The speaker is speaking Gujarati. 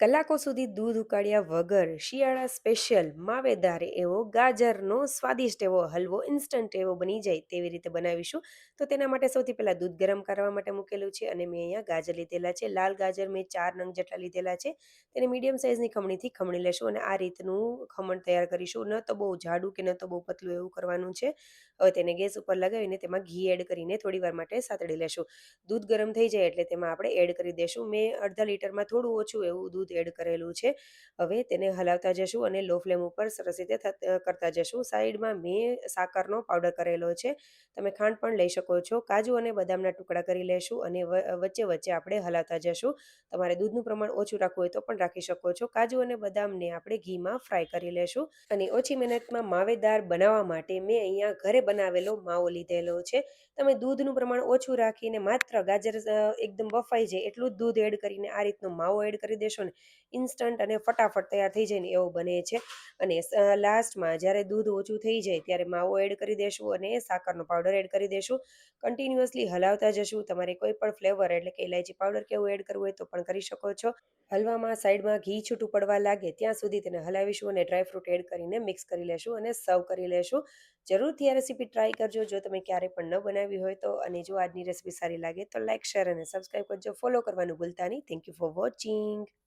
કલાકો સુધી દૂધ ઉકાળ્યા વગર શિયાળા સ્પેશિયલ માવેદાર એવો ગાજરનો સ્વાદિષ્ટ એવો હલવો ઇન્સ્ટન્ટ એવો બની જાય તેવી રીતે બનાવીશું. તો તેના માટે સૌથી પહેલાં દૂધ ગરમ કરવા માટે મૂકેલું છે અને મેં અહીંયા ગાજર લીધેલા છે. લાલ ગાજર મેં 4 નંગ જેટલા લીધેલા છે. તેને મીડિયમ સાઇઝની ખમણીથી ખમણી લેશું અને આ રીતનું ખમણ તૈયાર કરીશું. ન તો બહુ જાડું કે ન તો બહુ પતલું એવું કરવાનું છે. હવે તેને ગેસ ઉપર લગાવીને તેમાં ઘી એડ કરીને થોડી વાર માટે સાતળી લેશું. દૂધ ગરમ થઈ જાય એટલે તેમાં આપણે એડ કરી દઈશું. મેં અડધા લીટરમાં થોડું ઓછું એવું દૂધ એડ કરેલું છે. હવે તેને હલાવતા જશું અને લો ફ્લેમ ઉપર સરસ રીતે કરતા જશું. સાઈડમાં મેં સાકરનો પાવડર કરેલો છે. તમે ખાંડ પણ લઈ શકો છો. કાજુ અને બદામના ટુકડા કરી લેશું અને વચ્ચે વચ્ચે આપણે હલાવતા જશું. તમારે દૂધનું પ્રમાણ ઓછું રાખવું હોય તો પણ રાખી શકો છો. કાજુ અને બદામને આપણે ઘીમાં ફ્રાય કરી લેશું અને ઓછી મહેનતમાં માવેદાર બનાવવા માટે મેં અહીંયા ઘરે બનાવેલો માવો લીધેલો છે. તમે દૂધનું પ્રમાણ ઓછું રાખીને માત્ર ગાજર એકદમ બફાઈ જાય એટલું જ દૂધ એડ કરીને આ રીતનો માવો એડ કરી દેશો ને, ઇન્સ્ટન્ટ અને ફટાફટ તૈયાર થઈ જાય ને એવો બને છે. અને લાસ્ટમાં જ્યારે દૂધ ઓછું થઈ જાય ત્યારે માવો એડ કરી દેશું અને સાકરનો પાવડર એડ કરી દેશું. કન્ટિન્યુઅસલી હલાવતા જશું. તમારે કોઈ પણ ફ્લેવર એટલે કે ઇલાયચી પાવડર કે એવું એડ કરવું હોય તો પણ કરી શકો છો. હલવામાં સાઈડમાં ઘી છૂટું પડવા લાગે ત્યાં સુધી તેને હલાવીશું અને ડ્રાયફ્રૂટ એડ કરીને મિક્સ કરી લેશું અને સર્વ કરી લેશું. જરૂરથી આ રેસીપી ટ્રાય કરજો જો તમે ક્યારે પણ ન બનાવી હોય તો. અને જો આજની રેસીપી સારી લાગે તો લાઇક, શેર અને સબસ્ક્રાઈબ કરજો. ફોલો કરવાનું ભૂલતા નહીં. Thank you for watching.